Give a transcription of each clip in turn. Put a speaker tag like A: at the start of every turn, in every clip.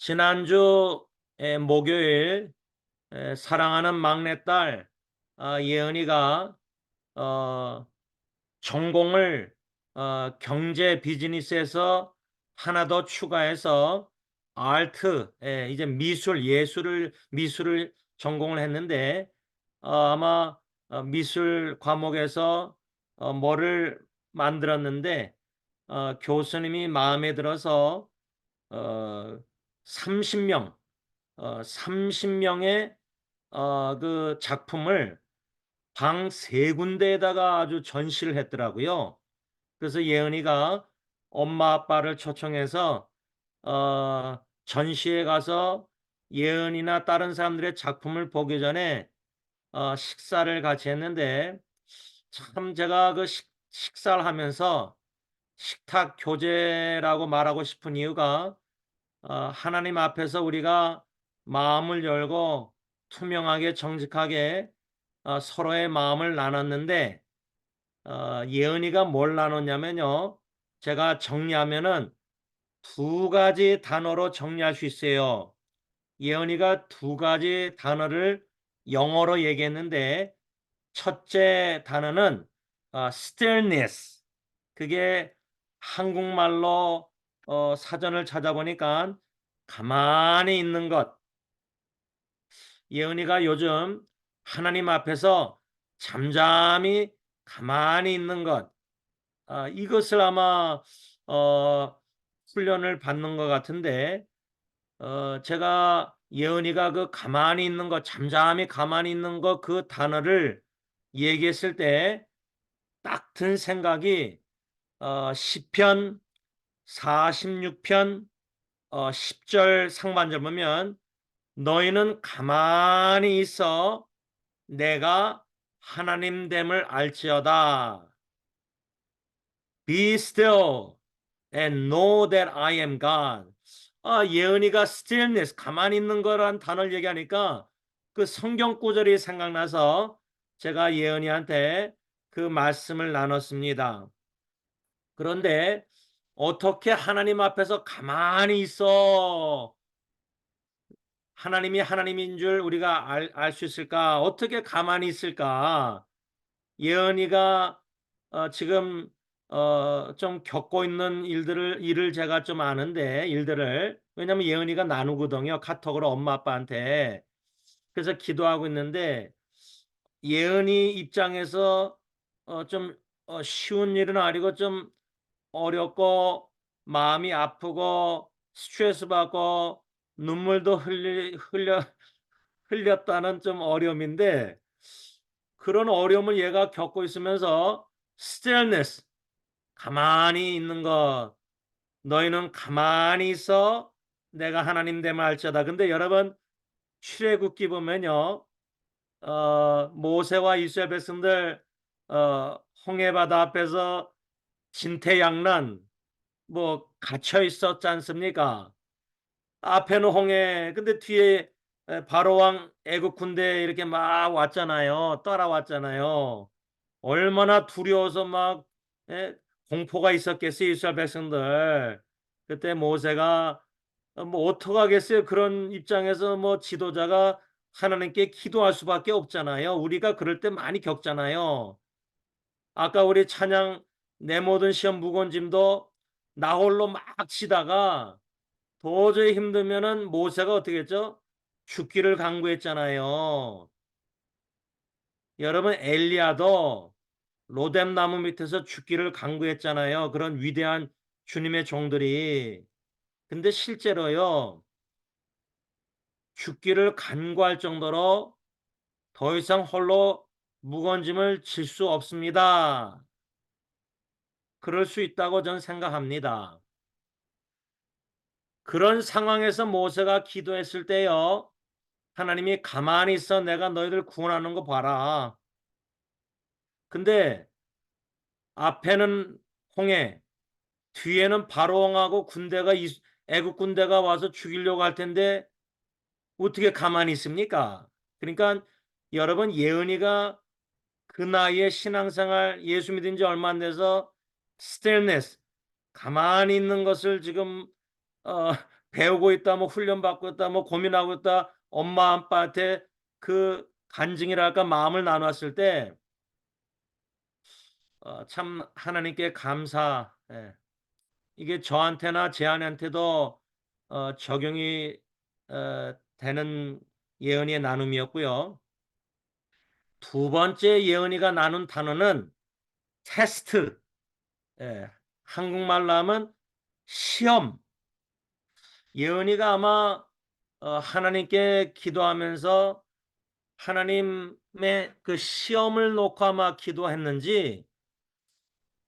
A: 지난주 목요일 사랑하는 막내딸 예은이가 어, 전공을 경제 비즈니스에서 하나 더 추가해서 아트, 이제 미술을 전공을 했는데 아마 미술 과목에서 뭐를 만들었는데 교수님이 마음에 들어서 어, 30명, 30명의 그 작품을 방 세 군데에다가 아주 전시를 했더라고요. 그래서 예은이가 엄마 아빠를 초청해서 전시회 가서 예은이나 다른 사람들의 작품을 보기 전에 식사를 같이 했는데 참 제가 그 식사를 하면서 식탁 교제라고 말하고 싶은 이유가 하나님 앞에서 우리가 마음을 열고 투명하게 정직하게 서로의 마음을 나눴는데 예은이가 뭘 나눴냐면요. 제가 정리하면은 두 가지 단어로 정리할 수 있어요. 예은이가 두 가지 단어를 영어로 얘기했는데 첫째 단어는 stillness. 그게 한국말로 사전을 찾아보니까 가만히 있는 것. 예은이가 요즘 하나님 앞에서 잠잠히 가만히 있는 것. 이것을 아마 어, 훈련을 받는 것 같은데 제가 예은이가 그 가만히 있는 것, 잠잠히 가만히 있는 것 그 단어를 얘기했을 때 딱 든 생각이 시편 46편 10절 상반절 보면 너희는 가만히 있어 내가 하나님 됨을 알지어다. Be still and know that I am God. 예은이가 stillness, 가만히 있는 거란 단어를 얘기하니까 그 성경 구절이 생각나서 제가 예은이한테 그 말씀을 나눴습니다. 그런데 어떻게 하나님 앞에서 가만히 있어? 하나님이 하나님인 줄 우리가 알 수 있을까? 어떻게 가만히 있을까? 예언이가 지금 좀 겪고 있는 일을 제가 좀 아는데 일들을 왜냐면 예언이가 나누거든요. 카톡으로 엄마 아빠한테. 그래서 기도하고 있는데 예언이 입장에서 좀 쉬운 일은 아니고 좀 어렵고 마음이 아프고 스트레스 받고 눈물도 흘렸다는 좀 어려움인데 그런 어려움을 얘가 겪고 있으면서 stillness, 가만히 있는 것, 너희는 가만히 있어 내가 하나님 됨을 알지어다. 근데 여러분 출애굽기 보면요, 모세와 이스라엘 백성들 홍해바다 앞에서 진퇴양난 뭐 갇혀 있었지 않습니까? 앞에는 홍해, 근데 뒤에 바로 왕 애국 군대 이렇게 막 왔잖아요. 따라왔잖아요. 얼마나 두려워서 막 공포가 있었겠어요. 이스라엘 백성들. 그때 모세가 뭐 어떡하겠어요. 그런 입장에서 뭐 지도자가 하나님께 기도할 수밖에 없잖아요. 우리가 그럴 때 많이 겪잖아요. 아까 우리 찬양 내 모든 시험 무거운 짐도 나 홀로 막 치다가 도저히 힘들면은 모세가 어떻게 했죠? 죽기를 강구했잖아요. 여러분 엘리야도 로뎀 나무 밑에서 죽기를 강구했잖아요. 그런 위대한 주님의 종들이. 근데 실제로요. 죽기를 간구할 정도로 더 이상 홀로 무거운 짐을 질 수 없습니다. 그럴 수 있다고 저는 생각합니다. 그런 상황에서 모세가 기도했을 때요. 하나님이 가만히 있어 내가 너희들 구원하는 거 봐라. 근데 앞에는 홍해, 뒤에는 바로왕하고 군대가 애국 군대가 와서 죽이려고 할 텐데 어떻게 가만히 있습니까? 그러니까 여러분 예은이가 그 나이에 신앙생활 예수 믿은 지 얼마 안 돼서 stillness, 가만히 있는 것을 지금 어, 배우고 있다, 뭐 훈련받고 있다, 뭐 고민하고 있다, 엄마 아빠한테 그 간증이랄까 마음을 나눴을 때 참 하나님께 감사. 예. 이게 저한테나 제 아내한테도 적용이 되는 예언의 나눔이었고요. 두 번째 예언이가 나눈 단어는 테스트. 예. 한국말로 하면 시험. 예언이가 아마 하나님께 기도하면서 하나님의 그 시험을 놓고 아마 기도했는지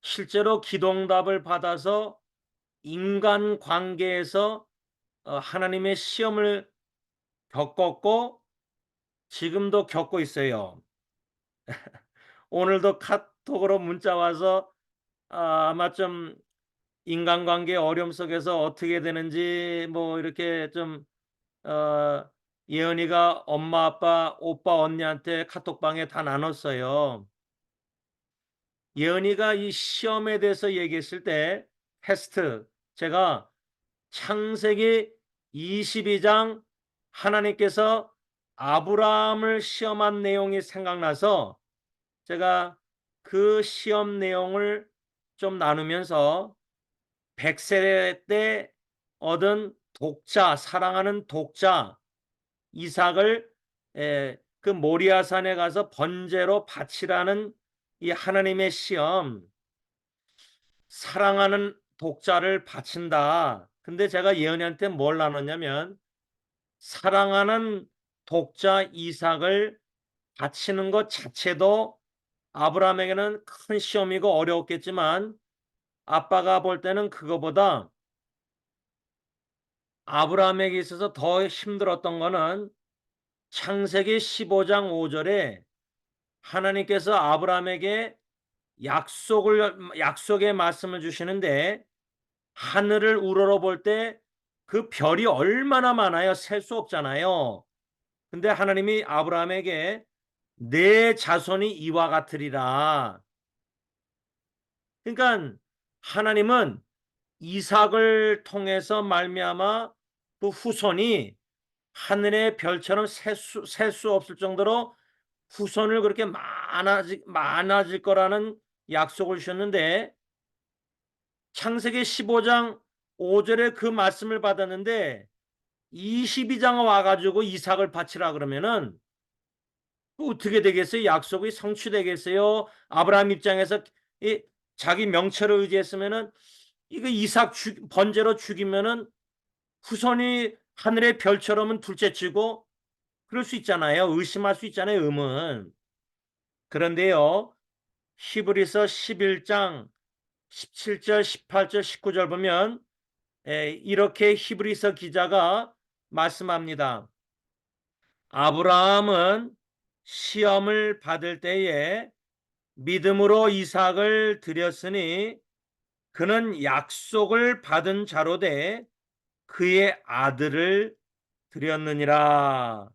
A: 실제로 기도응답을 받아서 인간 관계에서 하나님의 시험을 겪었고 지금도 겪고 있어요. 오늘도 카톡으로 문자 와서 아마 좀 인간관계 어려움 속에서 어떻게 되는지 뭐 이렇게 좀 어, 예언이가 엄마 아빠 오빠 언니한테 카톡방에 다 나눴어요. 예언이가 이 시험에 대해서 얘기했을 때 테스트, 제가 창세기 22장 하나님께서 아브라함을 시험한 내용이 생각나서 제가 그 시험 내용을 좀 나누면서 100세 때 얻은 독자, 사랑하는 독자 이삭을 그 모리아산에 가서 번제로 바치라는 이 하나님의 시험, 사랑하는 독자를 바친다. 근데 제가 예언이한테 뭘 나눴냐면 사랑하는 독자 이삭을 바치는 것 자체도 아브라함에게는 큰 시험이고 어려웠겠지만 아빠가 볼 때는 그거보다 아브라함에게 있어서 더 힘들었던 거는 창세기 15장 5절에 하나님께서 아브라함에게 약속의 말씀을 주시는데 하늘을 우러러 볼 때 그 별이 얼마나 많아요. 셀 수 없잖아요. 근데 하나님이 아브라함에게 내 자손이 이와 같으리라. 그러니까 하나님은 이삭을 통해서 말미암아 그 후손이 하늘의 별처럼 셀 수 없을 정도로 후손을 그렇게 많아질 거라는 약속을 주셨는데 창세기 15장 5절에 그 말씀을 받았는데 22장 와가지고 이삭을 바치라 그러면은 어떻게 되겠어요? 약속이 성취되겠어요? 아브라함 입장에서 이 자기 명체를 의지했으면은 이거 이삭 번제로 죽이면은 후손이 하늘의 별처럼은 둘째치고 그럴 수 있잖아요. 의심할 수 있잖아요. 그런데요. 히브리서 11장 17절, 18절, 19절 보면 이렇게 히브리서 기자가 말씀합니다. 아브라함은 시험을 받을 때에 믿음으로 이삭을 드렸으니 그는 약속을 받은 자로 돼 그의 아들을 드렸느니라.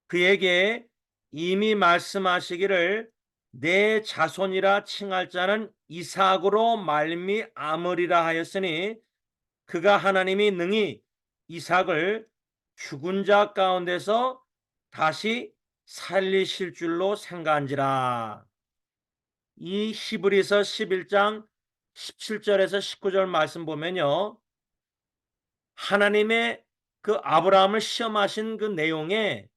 A: 그에게 이미 말씀하시기를 내 자손이라 칭할 자는 이삭으로 말미암으리라 하였으니 그가 하나님이 능히 이삭을 죽은 자 가운데서 다시 살리실 줄로 생각한지라. 이 히브리서 11장 17절에서 19절 말씀 보면요. 하나님의 그 아브라함을 시험하신 그 내용에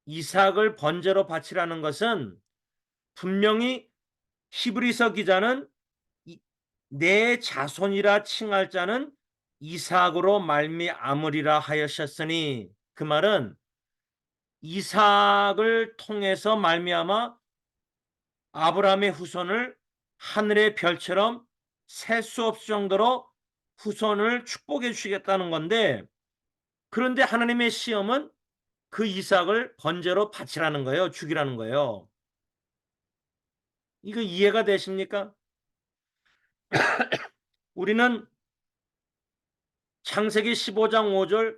A: 이삭을 번제로 바치라는 것은 분명히 히브리서 기자는 내 자손이라 칭할 자는 이삭으로 말미암으리라 하셨으니 그 말은 이삭을 통해서 말미암아 아브라함의 후손을 하늘의 별처럼 셀 수 없을 정도로 후손을 축복해 주시겠다는 건데 그런데 하나님의 시험은 그 이삭을 번제로 바치라는 거예요. 죽이라는 거예요. 이거 이해가 되십니까? 우리는 창세기 15장 5절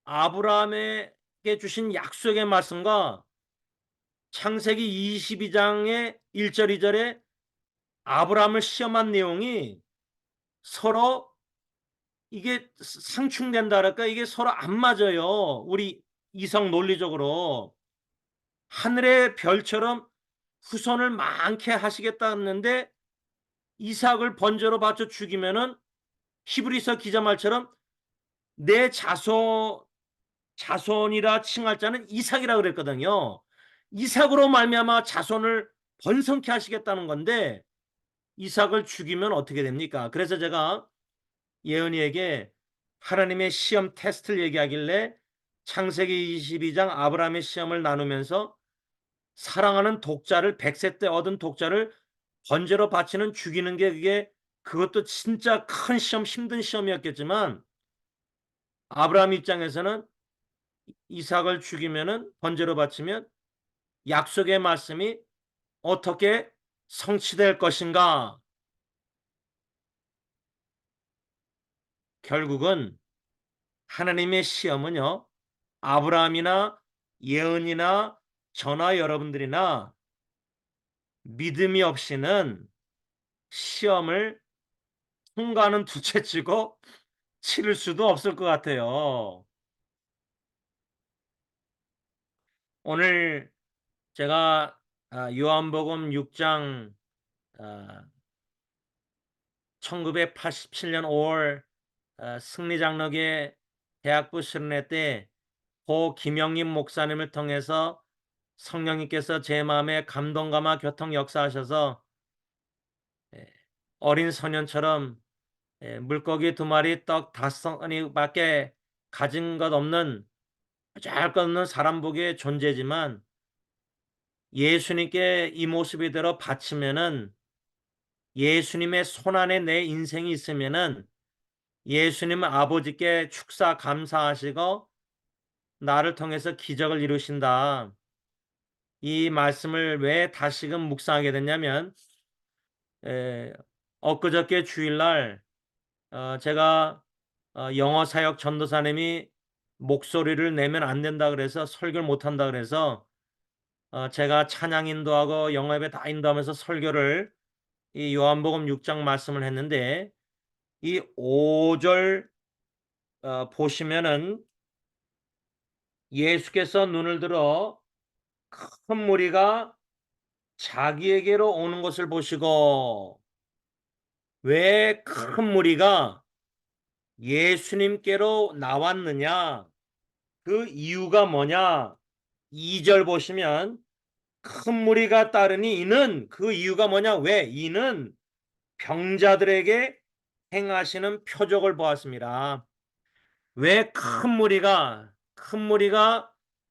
A: 아브라함에게 주신 약속의 말씀과 창세기 22장의 1절 2절에 아브라함을 시험한 내용이 서로 이게 상충된다 그럴까? 이게 서로 안 맞아요. 우리 이성 논리적으로. 하늘의 별처럼 후손을 많게 하시겠다는데 이삭을 번제로 바쳐 죽이면은 히브리서 기자 말처럼 내 자손이라 칭할 자는 이삭이라 그랬거든요. 이삭으로 말미암아 자손을 번성케 하시겠다는 건데 이삭을 죽이면 어떻게 됩니까? 그래서 제가 예언이에게 하나님의 시험 테스트를 얘기하길래 창세기 22장 아브라함의 시험을 나누면서 사랑하는 독자를 100세 때 얻은 독자를 번제로 바치는 죽이는 게 그것도 진짜 큰 시험, 힘든 시험이었겠지만 아브라함 입장에서는 이삭을 죽이면은 번제로 바치면 약속의 말씀이 어떻게 성취될 것인가? 결국은 하나님의 시험은요, 아브라함이나 예언이나 저나 여러분들이나 믿음이 없이는 시험을 통과는 둘째치고 치를 수도 없을 것 같아요. 오늘 제가 요한복음 6장 1987년 5월 승리장로교 대학부 수련회 때 고 김영림 목사님을 통해서 성령님께서 제 마음에 감동감화 교통 역사하셔서 어린 소년처럼 물고기 2마리 떡 5덩어리밖에 가진 것 없는 잘 것 없는 사람 보기에 존재지만 예수님께 이 모습이대로 바치면은 예수님의 손안에 내 인생이 있으면은 예수님 아버지께 축사 감사하시고 나를 통해서 기적을 이루신다. 이 말씀을 왜 다시금 묵상하게 됐냐면 엊그저께 주일날 제가 영어 사역 전도사님이 목소리를 내면 안 된다 그래서 설교를 못 한다 그래서 제가 찬양 인도하고 영어 예배 다 인도하면서 설교를 이 요한복음 6장 말씀을 했는데 이 5절 보시면은 예수께서 눈을 들어 큰 무리가 자기에게로 오는 것을 보시고 왜 큰 무리가 예수님께로 나왔느냐? 그 이유가 뭐냐? 2절 보시면 큰 무리가 따르니 이는 그 이유가 뭐냐? 왜? 이는 병자들에게 행하시는 표적을 보았습니다. 왜 큰 무리가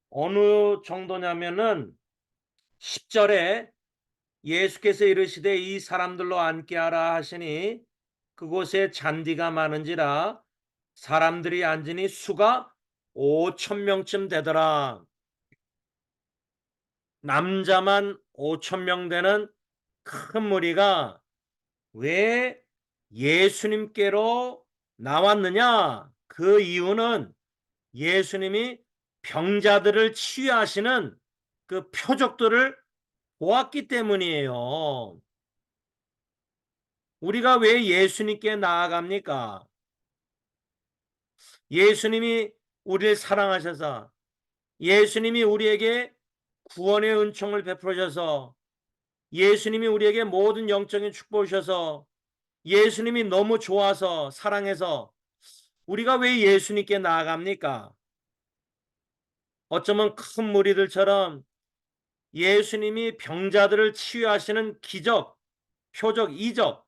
A: 어느 정도냐면은 10절에 예수께서 이르시되 이 사람들로 앉게 하라 하시니 그곳에 잔디가 많은지라 사람들이 앉으니 수가 5,000명쯤 되더라. 남자만 5,000명 되는 큰 무리가 왜 예수님께로 나왔느냐? 그 이유는 예수님이 병자들을 치유하시는 그 표적들을 보았기 때문이에요. 우리가 왜 예수님께 나아갑니까? 예수님이 우리를 사랑하셔서 예수님이 우리에게 구원의 은총을 베풀어 주셔서 예수님이 우리에게 모든 영적인 축복을 주셔서 예수님이 너무 좋아서 사랑해서 우리가 왜 예수님께 나아갑니까? 어쩌면 큰 무리들처럼 예수님이 병자들을 치유하시는 기적, 표적, 이적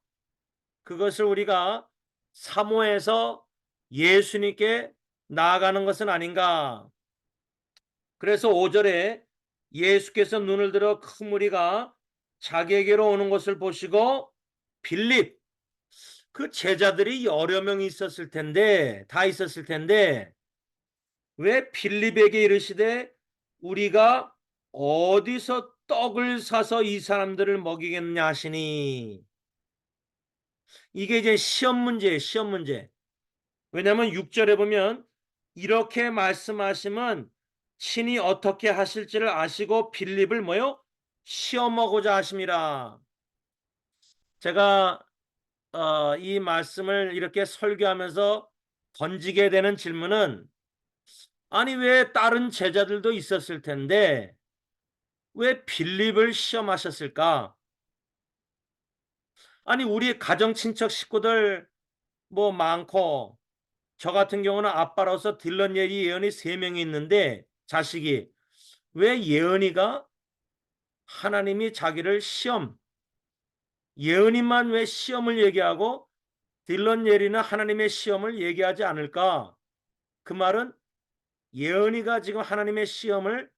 A: 그것을 우리가 사모해서 예수님께 나아가는 것은 아닌가? 그래서 5절에 예수께서 눈을 들어 큰 무리가 자기에게로 오는 것을 보시고 빌립 그 제자들이 여러 명이 있었을 텐데 다 있었을 텐데 왜 빌립에게 이르시되 우리가 어디서 떡을 사서 이 사람들을 먹이겠냐 하시니 이게 이제 시험 문제예요. 시험 문제. 왜냐하면 6절에 보면 이렇게 말씀하시면 신이 어떻게 하실지를 아시고 빌립을 뭐요? 시험하고자 하심이라. 제가 이 말씀을 이렇게 설교하면서 던지게 되는 질문은, 아니 왜 다른 제자들도 있었을 텐데 왜 빌립을 시험하셨을까? 아니 우리 가정 친척 식구들 뭐 많고, 저 같은 경우는 아빠로서 딜런 예리 예언이 3명이 있는데 자식이, 왜 예언이가 하나님이 자기를 예언이만 왜 시험을 얘기하고 딜런 예리는 하나님의 시험을 얘기하지 않을까? 그 말은 예언이가 지금 하나님의 시험을,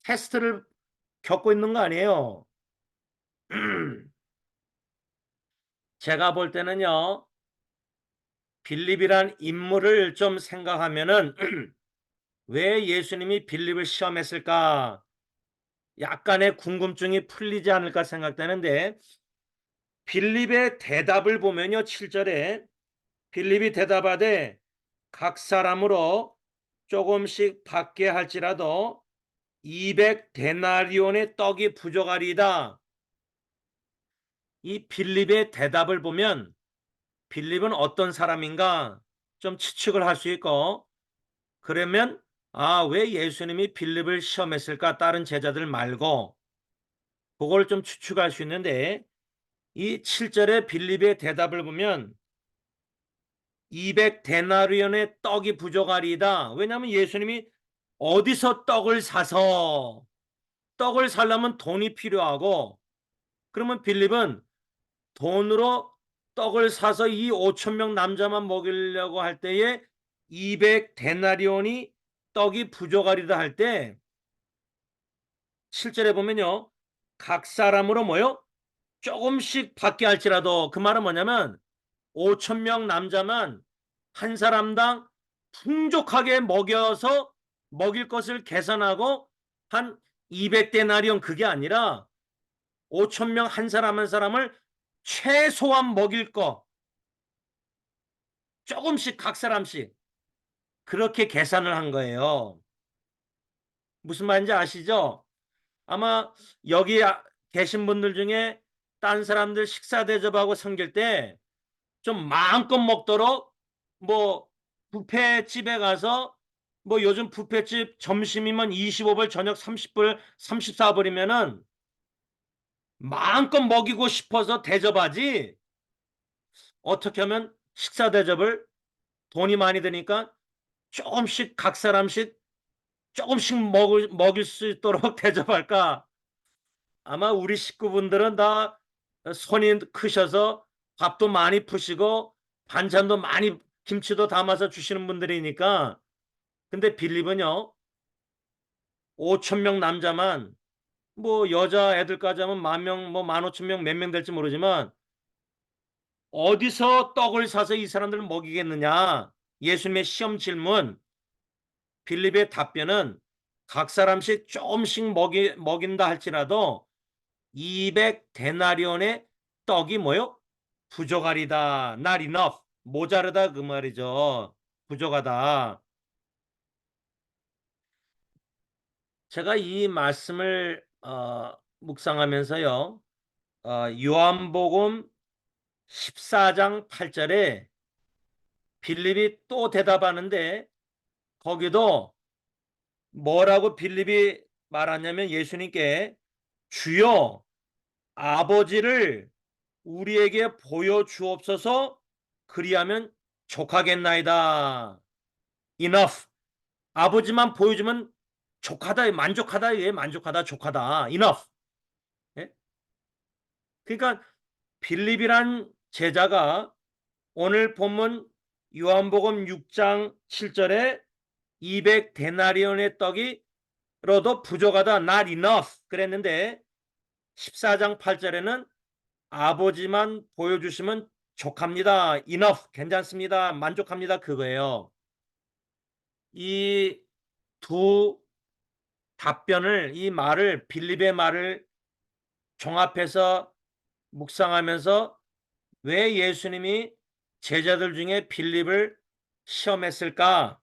A: 테스트를 겪고 있는 거 아니에요. 제가 볼 때는요, 빌립이란 인물을 좀 생각하면은 왜 예수님이 빌립을 시험했을까? 약간의 궁금증이 풀리지 않을까 생각되는데, 빌립의 대답을 보면요, 7절에 빌립이 대답하되 각 사람으로 조금씩 받게 할지라도 200데나리온의 떡이 부족하리이다. 이 빌립의 대답을 보면 빌립은 어떤 사람인가 좀 추측을 할 수 있고, 그러면 왜 예수님이 빌립을 시험했을까? 다른 제자들 말고. 그걸 좀 추측할 수 있는데, 이 7절의 빌립의 대답을 보면 200데나리온의 떡이 부족하리이다. 왜냐하면 예수님이 어디서 떡을 사려면 돈이 필요하고, 그러면 빌립은 돈으로 떡을 사서 이 5천 명 남자만 먹이려고 할 때에 200데나리온이 떡이 부족하리다 할 때, 실제로 보면요, 각 사람으로 뭐요? 조금씩 받게 할지라도, 그 말은 뭐냐면 5천 명 남자만 한 사람당 풍족하게 먹여서 먹일 것을 계산하고 한 200데나리온, 그게 아니라 5천 명 한 사람 한 사람을 최소한 먹일 거 조금씩 각 사람씩, 그렇게 계산을 한 거예요. 무슨 말인지 아시죠? 아마 여기 계신 분들 중에 딴 사람들 식사 대접하고 섬길 때 좀 마음껏 먹도록, 뭐 뷔페집에 가서, 뭐 요즘 뷔페집 점심이면 25불, 저녁 30불, 34불이면은 마음껏 먹이고 싶어서 대접하지, 어떻게 하면 식사 대접을 돈이 많이 드니까 조금씩 각 사람씩 조금씩 먹일 수 있도록 대접할까? 아마 우리 식구분들은 다 손이 크셔서 밥도 많이 푸시고 반찬도 많이, 김치도 담아서 주시는 분들이니까. 근데 빌립은요, 5천 명 남자만, 뭐 여자 애들까지 하면 10,000명, 뭐 15,000명, 몇 명 될지 모르지만 어디서 떡을 사서 이 사람들을 먹이겠느냐? 예수님의 시험 질문, 빌립의 답변은 각 사람씩 조금씩 먹인다 할지라도 200데나리온의 떡이 뭐요? 부족하리다. Not enough. 모자르다, 그 말이죠. 부족하다. 제가 이 말씀을 묵상하면서요, 요한복음 14장 8절에 빌립이 또 대답하는데, 거기도 뭐라고 빌립이 말하냐면, 예수님께 주여 아버지를 우리에게 보여주옵소서, 그리하면 족하겠나이다. Enough. 아버지만 보여주면 족하다, 만족하다, 예, 만족하다, 족하다. Enough. 예? 그러니까 빌립이란 제자가 오늘 본문 요한복음 6장 7절에 200데나리온의 떡이로도 부족하다, not enough 그랬는데, 14장 8절에는 아버지만 보여주시면 족합니다, enough, 괜찮습니다, 만족합니다, 그거예요. 이 두 답변을, 이 말을, 빌립의 말을 종합해서 묵상하면서 왜 예수님이 제자들 중에 빌립을 시험했을까?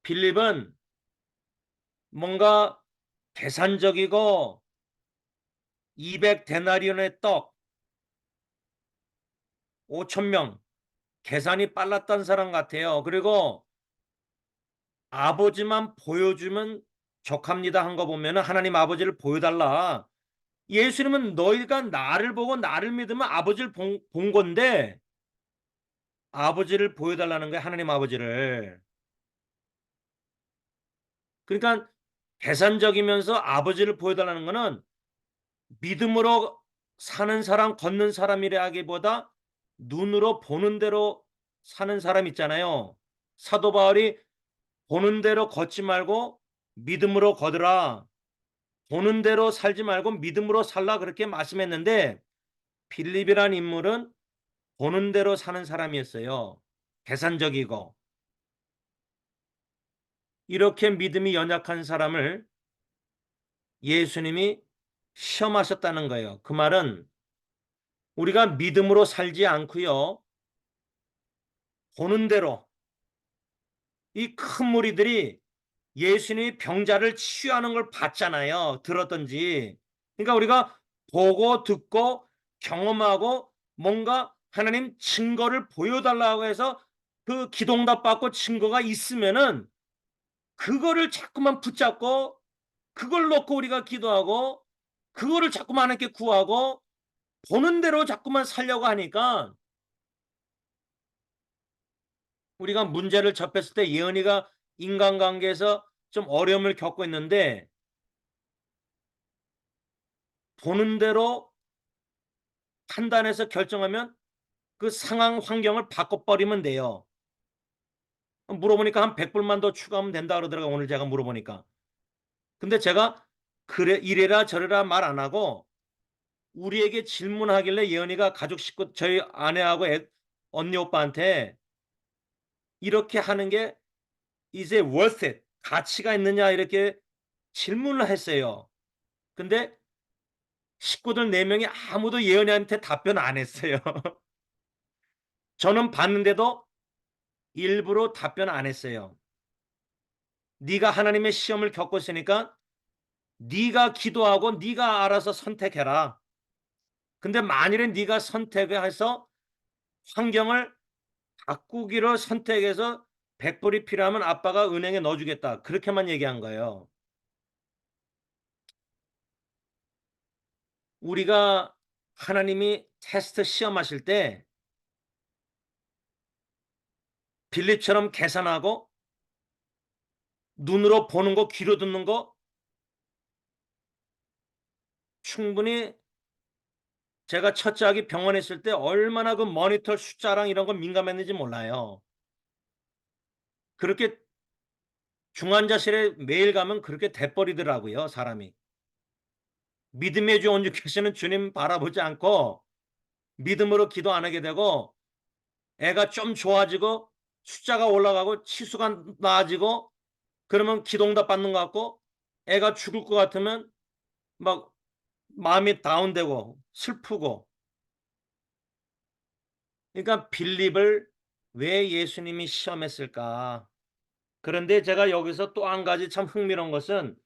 A: 빌립은 뭔가 계산적이고 200데나리온의 떡 5천 명, 계산이 빨랐던 사람 같아요. 그리고 아버지만 보여주면 족합니다 한 거 보면은 하나님 아버지를 보여달라. 예수님은 너희가 나를 보고 나를 믿으면 아버지를 본 건데 아버지를 보여달라는 거예요. 하나님 아버지를. 그러니까 계산적이면서 아버지를 보여달라는 거는 믿음으로 사는 사람, 걷는 사람이라기보다 눈으로 보는 대로 사는 사람 있잖아요. 사도 바울이 보는 대로 걷지 말고 믿음으로 걷으라. 보는 대로 살지 말고 믿음으로 살라 그렇게 말씀했는데 빌립이란 인물은 보는 대로 사는 사람이었어요. 계산적이고. 이렇게 믿음이 연약한 사람을 예수님이 시험하셨다는 거예요. 그 말은 우리가 믿음으로 살지 않고요. 보는 대로 이 큰 무리들이 예수님이 병자를 치유하는 걸 봤잖아요. 들었던지. 그러니까 우리가 보고 듣고 경험하고 뭔가 하나님 증거를 보여달라고 해서 그 기도응답 받고 증거가 있으면은 그거를 자꾸만 붙잡고 그걸 놓고 우리가 기도하고 그거를 자꾸만 하나님께 구하고 보는 대로 자꾸만 살려고 하니까 우리가 문제를 접했을 때 예언이가 인간관계에서 좀 어려움을 겪고 있는데 보는 대로 판단해서 결정하면 그 상황 환경을 바꿔버리면 돼요. 물어보니까 한 100불만 더 추가하면 된다 그러더라고요. 오늘 제가 물어보니까. 근데 제가 그래 이래라 저래라 말 안 하고 우리에게 질문하길래 예언이가 가족 식구 저희 아내하고 언니 오빠한테 이렇게 하는 게 이제 worth it 가치가 있느냐 이렇게 질문을 했어요. 근데 식구들 4명이 아무도 예언이한테 답변 안 했어요. 저는 봤는데도 일부러 답변 안 했어요. 네가 하나님의 시험을 겪고 있으니까 네가 기도하고 네가 알아서 선택해라. 근데 만일에 네가 선택해서 환경을 바꾸기로 선택해서 100불이 필요하면 아빠가 은행에 넣어주겠다. 그렇게만 얘기한 거예요. 우리가 하나님이 테스트 시험하실 때 빌립처럼 계산하고 눈으로 보는 거, 귀로 듣는 거 충분히 제가 첫째 아기 병원에 있을 때 얼마나 그 모니터 숫자랑 이런 거 민감했는지 몰라요. 그렇게 중환자실에 매일 가면 그렇게 돼버리더라고요, 사람이. 믿음의 주 온유케 하시는 주님 바라보지 않고 믿음으로 기도 안 하게 되고 애가 좀 좋아지고 숫자가 올라가고 치수가 나아지고 그러면 기도응답 받는 것 같고 애가 죽을 것 같으면 막 마음이 다운되고 슬프고 그러니까 빌립을 왜 예수님이 시험했을까? 그런데 제가 여기서 또 한 가지 참 흥미로운 것은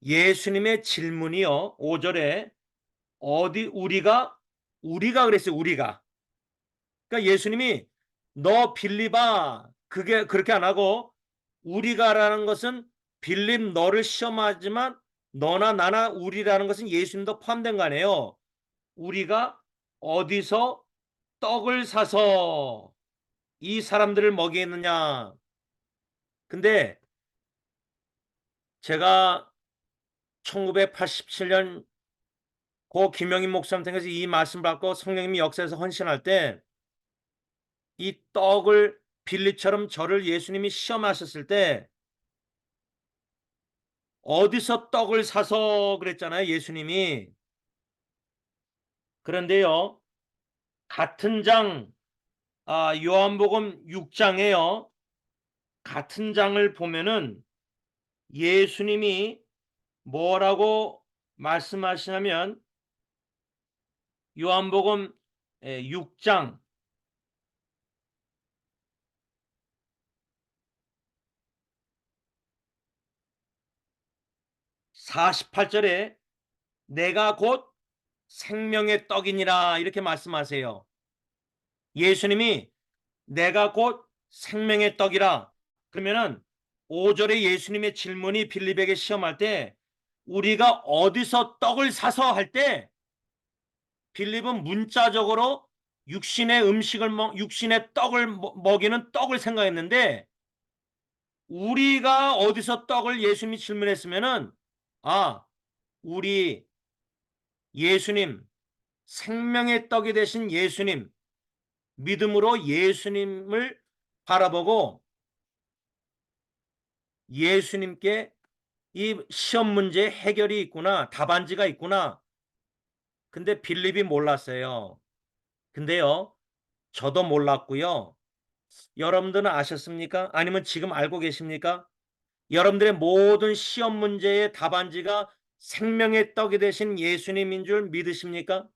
A: 예수님의 질문이요. 5절에 어디 우리가 그랬어요. 우리가. 그러니까 예수님이 너 빌립아 그게 그렇게 안 하고 우리가라는 것은 빌립 너를 시험하지만 너나 나나 우리라는 것은 예수님도 포함된 거 아니에요. 우리가 어디서 떡을 사서 이 사람들을 먹이느냐. 근데 제가 1987년 고 김영인 목사님 통해서 이 말씀 받고 성령님이 역사에서 헌신할 때 이 떡을 빌립처럼 저를 예수님이 시험하셨을 때 어디서 떡을 사서 그랬잖아요. 예수님이. 그런데요. 같은 장 요한복음 6장에요. 같은 장을 보면은 예수님이 뭐라고 말씀하시냐면 요한복음 6장 48절에 내가 곧 생명의 떡이니라 이렇게 말씀하세요. 예수님이 내가 곧 생명의 떡이라. 그러면은 5절에 예수님의 질문이 빌립에게 시험할 때 우리가 어디서 떡을 사서 할 때 빌립은 문자적으로 육신의 떡을 먹이는 떡을 생각했는데 우리가 어디서 떡을 예수님이 질문했으면은 아, 우리 예수님, 생명의 떡이 되신 예수님, 믿음으로 예수님을 바라보고 예수님께 이 시험 문제의 해결이 있구나, 답안지가 있구나. 근데 빌립이 몰랐어요. 근데요, 저도 몰랐고요. 여러분들은 아셨습니까? 아니면 지금 알고 계십니까? 여러분들의 모든 시험 문제의 답안지가 생명의 떡이 되신 예수님인 줄 믿으십니까?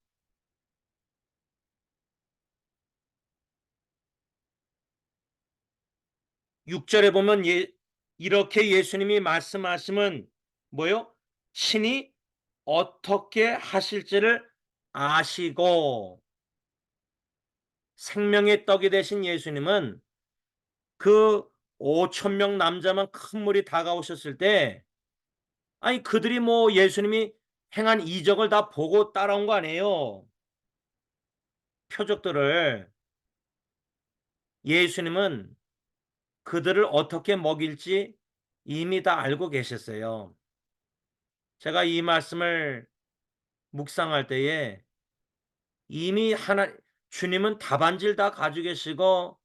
A: 6절에 보면 이렇게 예수님이 말씀하시면 뭐요? 신이 어떻게 하실지를 아시고 생명의 떡이 되신 예수님은 그 5천 명 남자만 큰 물이 다가오셨을 때 아니 그들이 뭐 예수님이 행한 이적을 다 보고 따라온 거 아니에요. 표적들을. 예수님은 그들을 어떻게 먹일지 이미 다 알고 계셨어요. 제가 이 말씀을 묵상할 때에 이미 주님은 답안지를 다 가지고 계시고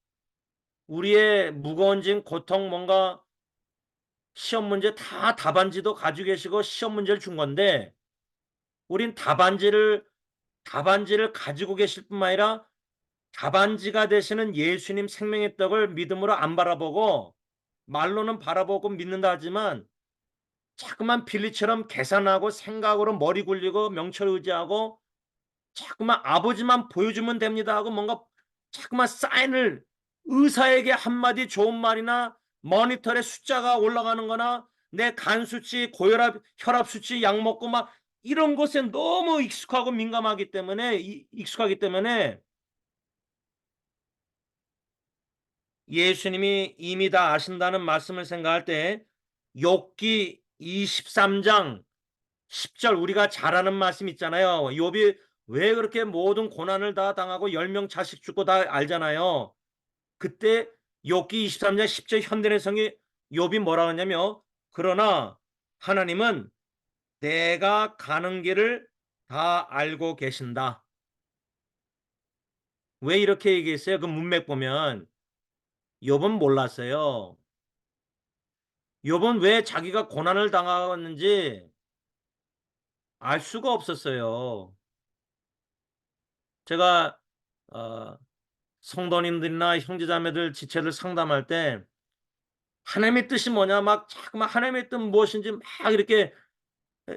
A: 우리의 무거운 짐, 고통, 뭔가 시험 문제 다 답안지도 가지고 계시고 시험 문제를 준 건데 우린 답안지를 가지고 계실 뿐만 아니라 답안지가 되시는 예수님 생명의 떡을 믿음으로 안 바라보고 말로는 바라보고 믿는다 하지만 자꾸만 빌리처럼 계산하고 생각으로 머리 굴리고 명철 의지하고 자꾸만 아버지만 보여주면 됩니다 하고 뭔가 자꾸만 사인을 의사에게 한마디 좋은 말이나 모니터에 숫자가 올라가는 거나 내 간 수치, 고혈압, 혈압 수치 약 먹고 막 이런 것에 너무 익숙하고 민감하기 때문에 익숙하기 때문에 예수님이 이미 다 아신다는 말씀을 생각할 때 욥기 23장 10절 우리가 잘 아는 말씀 있잖아요. 욥이 왜 그렇게 모든 고난을 다 당하고 10명 자식 죽고 다 알잖아요. 그때 욥기 23장 10절 현대해성이 욥이 뭐라 하냐면 그러나 하나님은 내가 가는 길을 다 알고 계신다. 왜 이렇게 얘기했어요? 그 문맥 보면 욥은 몰랐어요. 욥은 왜 자기가 고난을 당하는지 알 수가 없었어요. 제가 어, 성도님들이나 형제자매들 지체들 상담할 때 하나님의 뜻이 뭐냐 막 자꾸만 하나님의 뜻 무엇인지 막 이렇게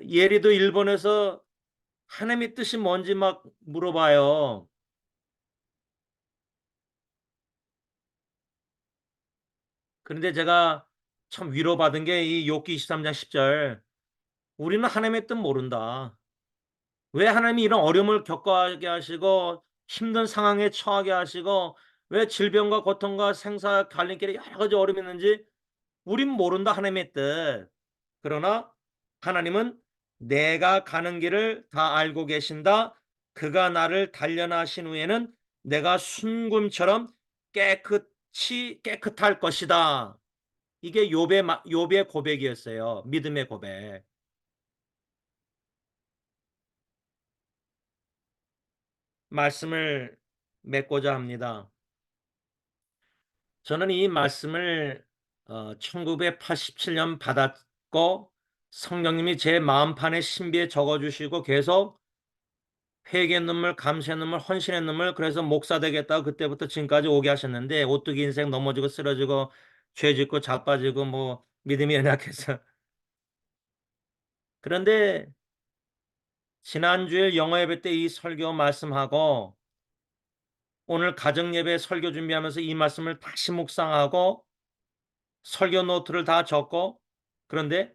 A: 예리도 일본에서 하나님의 뜻이 뭔지 막 물어봐요. 그런데 제가 참 위로받은 게 이 욥기 23장 10절 우리는 하나님의 뜻 모른다. 왜 하나님이 이런 어려움을 겪어하게 하시고 힘든 상황에 처하게 하시고 왜 질병과 고통과 생사 갈림길에 여러 가지 어려움이 있는지 우린 모른다 하나님의 뜻. 그러나 하나님은 내가 가는 길을 다 알고 계신다. 그가 나를 단련하신 후에는 내가 순금처럼 깨끗할 것이다. 이게 욥의 고백이었어요. 믿음의 고백. 말씀을 맺고자 합니다. 저는 이 말씀을 1987년 받았고 성령님이 제 마음판에 신비에 적어주시고 계속 회개의 눈물, 감사의 눈물, 헌신의 눈물 그래서 목사 되겠다고 그때부터 지금까지 오게 하셨는데 오뚜기 인생 넘어지고 쓰러지고 죄 짓고 자빠지고 뭐 믿음이 연약해서 그런데 지난주에 영어 예배 때 이 설교 말씀하고 오늘 가정 예배 설교 준비하면서 이 말씀을 다시 묵상하고 설교 노트를 다 적고 그런데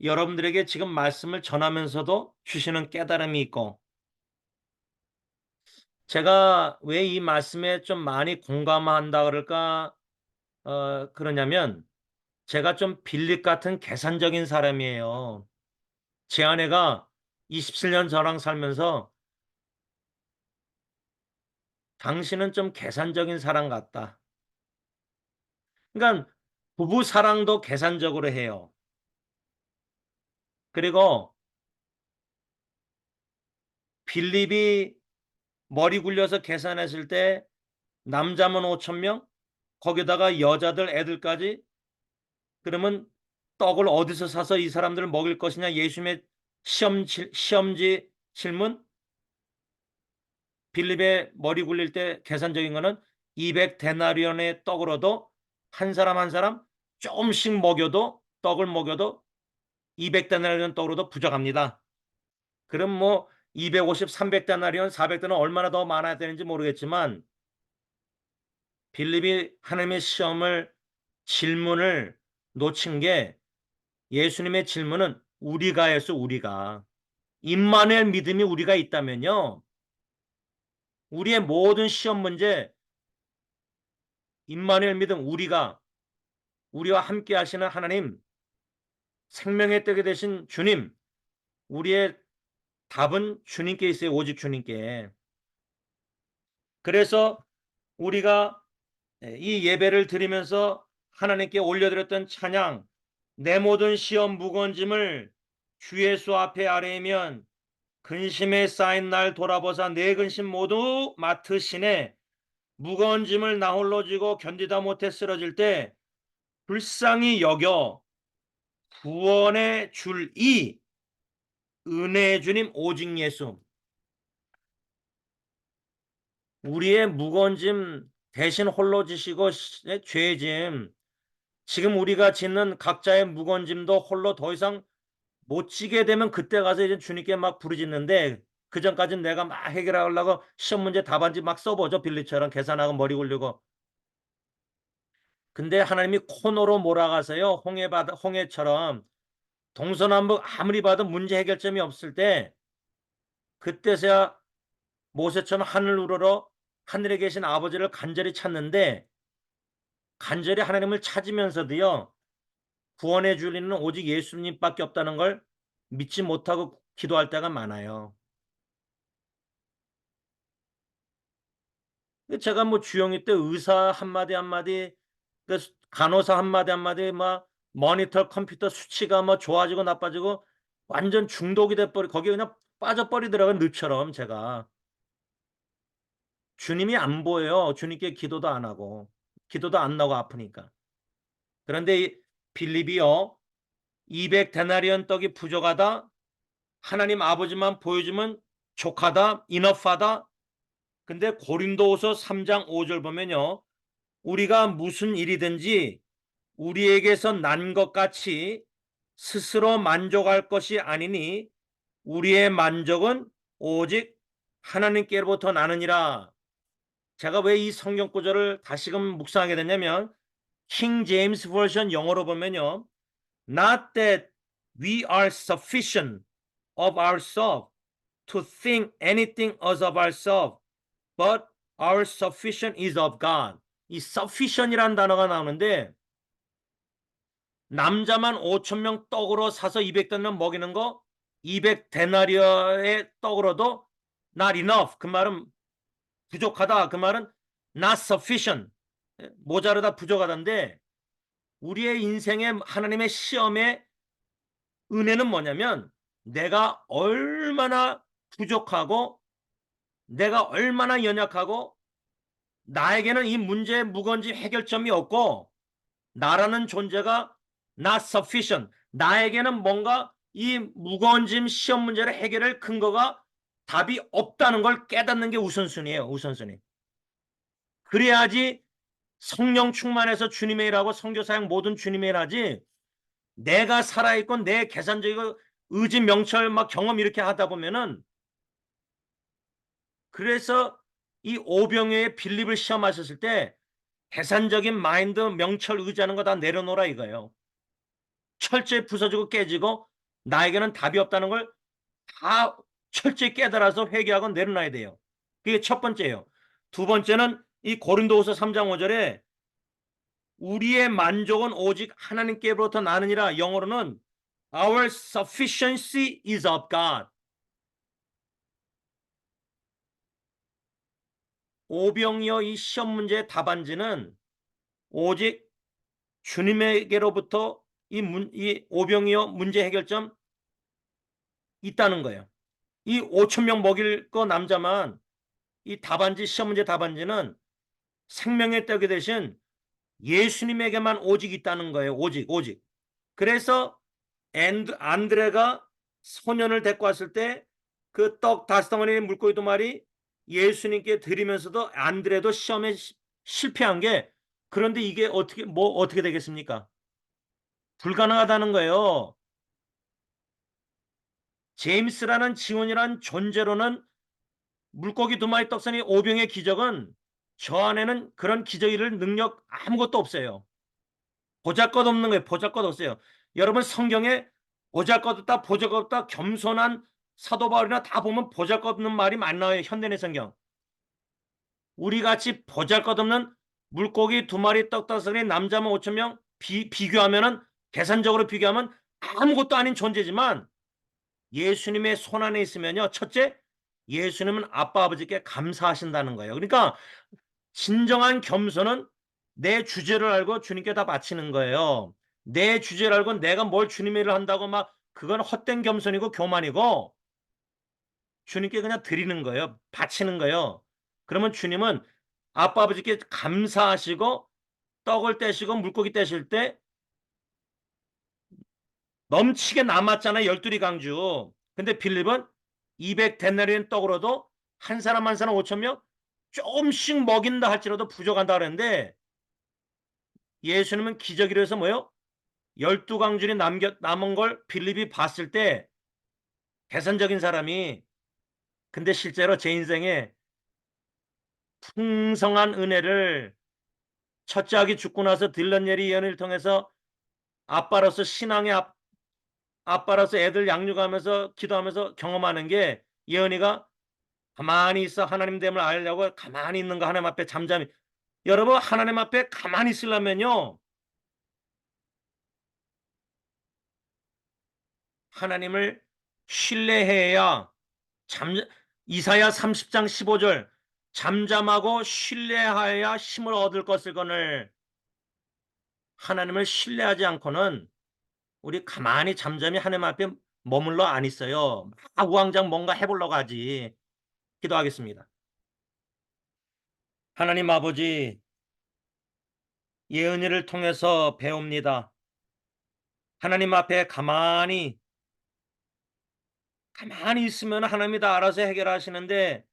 A: 여러분들에게 지금 말씀을 전하면서도 주시는 깨달음이 있고 제가 왜 이 말씀에 좀 많이 공감한다 그럴까 그러냐면 제가 좀 빌립 같은 계산적인 사람이에요. 제 아내가 27년 저랑 살면서 당신은 좀 계산적인 사람 같다. 그러니까 부부 사랑도 계산적으로 해요. 그리고 빌립이 머리 굴려서 계산했을 때 남자면 5천 명, 거기다가 여자들 애들까지 그러면 떡을 어디서 사서 이 사람들을 먹일 것이냐 예수님의 시험지 질문 빌립의 머리 굴릴 때 계산적인 거는 200데나리온의 떡으로도 한 사람 한 사람 조금씩 먹여도 떡을 먹여도 200데나리온 떡으로도 부족합니다. 그럼 뭐 250, 300데나리온, 400데나리온 얼마나 더 많아야 되는지 모르겠지만 빌립이 하나님의 시험을 질문을 놓친 게 예수님의 질문은 우리가였어 우리가. 임마누엘 믿음이 우리가 있다면요. 우리의 모든 시험 문제 임마누엘 믿음 우리와 함께 하시는 하나님 생명의 떡이 되신 주님 우리의 답은 주님께 있어요. 오직 주님께. 그래서 우리가 이 예배를 드리면서 하나님께 올려드렸던 찬양 내 모든 시험 무거운 짐을 주 예수 앞에 아뢰면 근심에 쌓인 날 돌아보사 내 근심 모두 맡으시네 무거운 짐을 나 홀로 지고 견디다 못해 쓰러질 때 불쌍히 여겨 구원의 줄이 은혜의 주님 오직 예수 우리의 무거운 짐 대신 홀로 지시고 죄짐 지금 우리가 짓는 각자의 무거운 짐도 홀로 더 이상 못 지게 되면 그때 가서 이제 주님께 막 부르짖는데 그 전까지는 내가 막 해결하려고 시험 문제 답안지 막 써보죠. 빌리처럼 계산하고 머리 굴리고. 근데 하나님이 코너로 몰아가서요. 홍해처럼 동서남북 아무리 봐도 문제 해결점이 없을 때 그때서야 모세처럼 하늘 우러러 하늘에 계신 아버지를 간절히 찾는데 간절히 하나님을 찾으면서도요. 구원해 줄 리는 오직 예수님밖에 없다는 걸 믿지 못하고 기도할 때가 많아요. 제가 뭐 주영이 때 의사 한마디 한마디 간호사 한마디 한마디 막 모니터 컴퓨터 수치가 뭐 좋아지고 나빠지고 완전 중독이 돼버리 거기에 그냥 빠져버리더라고요. 늪처럼 제가. 주님이 안 보여요. 주님께 기도도 안 하고 기도도 안 나고 아프니까. 그런데 이 빌립이요. 200데나리온 떡이 부족하다. 하나님 아버지만 보여주면 족하다. 이너프하다. 근데 고린도후서 3장 5절 보면요. 우리가 무슨 일이든지 우리에게서 난 것 같이 스스로 만족할 것이 아니니 우리의 만족은 오직 하나님께로부터 나느니라. 제가 왜 이 성경 구절을 다시금 묵상하게 됐냐면 킹 제임스 버전 영어로 보면요. Not that we are sufficient of ourselves to think anything else of ourselves, but our sufficient is of God. 이 sufficient이라는 단어가 나오는데 남자만 5천 명 떡으로 사서 200데나리온 먹이는 거 200데나리온의 떡으로도 not enough. 그 말은 부족하다. 그 말은 not sufficient. 모자르다 부족하다인데 우리의 인생의 하나님의 시험의 은혜는 뭐냐면 내가 얼마나 부족하고 내가 얼마나 연약하고 나에게는 이 문제의 무건지 해결점이 없고 나라는 존재가 not sufficient. 나에게는 뭔가 이 무거운 짐 시험 문제를 해결할 근거가 답이 없다는 걸 깨닫는 게 우선순위예요. 우선순위. 그래야지 성령 충만해서 주님의 일하고 선교사역 모든 주님의 일하지 내가 살아있고 내 계산적이고 의지 명철 막 경험 이렇게 하다 보면은 그래서 이 오병이어의 빌립을 시험하셨을 때 계산적인 마인드 명철 의지하는 거 다 내려놓으라 이거예요. 철저히 부서지고 깨지고 나에게는 답이 없다는 걸 다 철저히 깨달아서 회개하고 내려놔야 돼요. 그게 첫 번째예요. 두 번째는 이 고린도후서 3장 5절에 우리의 만족은 오직 하나님께로부터 나느니라. 영어로는 Our sufficiency is of God. 오병이어 이 시험 문제의 답안지는 오직 주님에게로부터 이 오병이어 문제 해결점 있다는 거예요. 이 5천 명 먹일 거 남자만 이 답안지 시험 문제 답안지는 생명의 떡이 대신 예수님에게만 오직 있다는 거예요. 오직. 그래서 안드레가 소년을 데리고 왔을 때 그 떡 5덩어리 물고기 2마리 예수님께 드리면서도 안드레도 시험에 실패한 게, 그런데 이게 어떻게 되겠습니까? 불가능하다는 거예요. 제임스라는 지원이란 존재로는 물고기 2마리 떡선이 오병의 기적은 저 안에는 그런 기적 이룰 능력 아무것도 없어요. 보잘것없는 거예요. 보잘것없어요. 여러분 성경에 보잘것없다 보잘것없다 겸손한 사도 바울이나 다 보면 보잘것없는 말이 많이 나와요. 현대의 성경. 우리같이 보잘것없는 물고기 2마리 떡 5개 남자만 5천 명 비교하면은, 계산적으로 비교하면 아무것도 아닌 존재지만 예수님의 손 안에 있으면요, 첫째, 예수님은 아빠 아버지께 감사하신다는 거예요. 그러니까 진정한 겸손은 내 주제를 알고 주님께 다 바치는 거예요. 내 주제를 알고 내가 뭘 주님의 일을 한다고 막 그건 헛된 겸손이고 교만이고, 주님께 그냥 드리는 거예요. 바치는 거예요. 그러면 주님은 아빠 아버지께 감사하시고 떡을 떼시고 물고기 떼실 때 넘치게 남았잖아요. 12리 강주. 근데 빌립은 200데나리온 떡으로도 한 사람 한 사람 5천 명 조금씩 먹인다 할지라도 부족한다 그랬는데, 예수님은 기적이라 해서 뭐요? 12강줄이 남은 걸 빌립이 봤을 때 계산적인 사람이, 근데 실제로 제 인생에 풍성한 은혜를 첫째 아기 죽고 나서 들런예리 예언을 통해서 아빠로서 신앙의 아빠로서 애들 양육하면서 기도하면서 경험하는 게, 예언이가 가만히 있어 하나님 됨을 알려고 가만히 있는 거, 하나님 앞에 잠잠히. 여러분 하나님 앞에 가만히 있으려면요, 하나님을 신뢰해야 이사야 30장 15절 잠잠하고 신뢰하여야 힘을 얻을 것을거늘, 하나님을 신뢰하지 않고는 우리 가만히 잠잠히 하나님 앞에 머물러 안 있어요. 우왕좌왕 뭔가 해보려고 하지. 기도하겠습니다. 하나님 아버지, 예언이를 통해서 배웁니다. 하나님 앞에 가만히 있으면 하나님이 다 알아서 해결하시는데,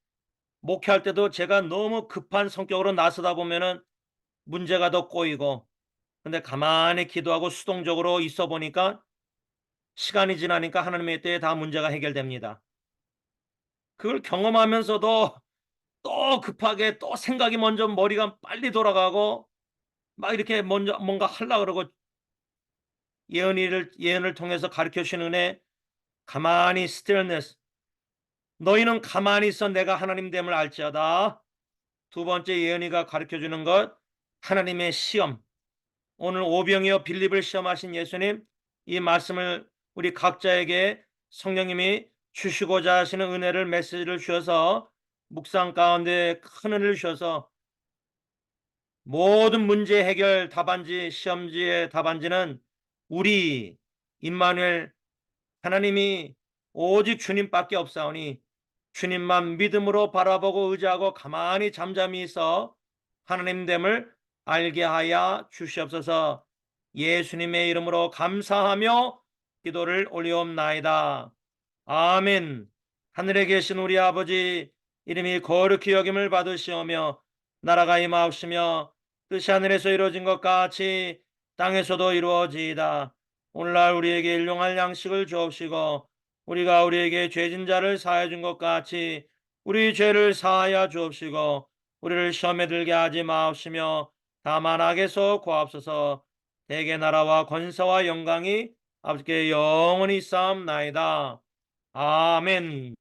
A: 목회할 때도 제가 너무 급한 성격으로 나서다 보면은 문제가 더 꼬이고, 근데 가만히 기도하고 수동적으로 있어 보니까 시간이 지나니까 하나님의 때에 다 문제가 해결됩니다. 그걸 경험하면서도 또 급하게 또 생각이 먼저 머리가 빨리 돌아가고 막 이렇게 먼저 뭔가 하려고 그러고, 예언을 통해서 가르쳐 주신 은혜, 가만히 stillness, 너희는 가만히 있어 내가 하나님 됨을 알지어다. 두 번째 예언이가 가르쳐 주는 것, 하나님의 시험. 오늘 오병이어 빌립을 시험하신 예수님, 이 말씀을 우리 각자에게 성령님이 주시고자 하시는 은혜를, 메시지를 주셔서 묵상 가운데 큰 은혜를 주셔서 모든 문제 해결 답안지, 시험지의 답안지는 우리 임마누엘 하나님이 오직 주님밖에 없사오니 주님만 믿음으로 바라보고 의지하고 가만히 잠잠히 있어 하나님 됨을 알게 하여 주시옵소서. 예수님의 이름으로 감사하며 기도를 올리옵나이다. 아멘. 하늘에 계신 우리 아버지, 이름이 거룩히 여김을 받으시오며 나라가 임하옵시며 뜻이 하늘에서 이루어진 것 같이 땅에서도 이루어지이다. 오늘날 우리에게 일용할 양식을 주옵시고 우리가 우리에게 죄진 자를 사하여 준 것 같이 우리 죄를 사하여 주옵시고 우리를 시험에 들게 하지 마옵시며 다만 악에서 구하옵소서. 대개 나라와 권세와 영광이 아버지께 영원히 쌓옵나이다. 아멘.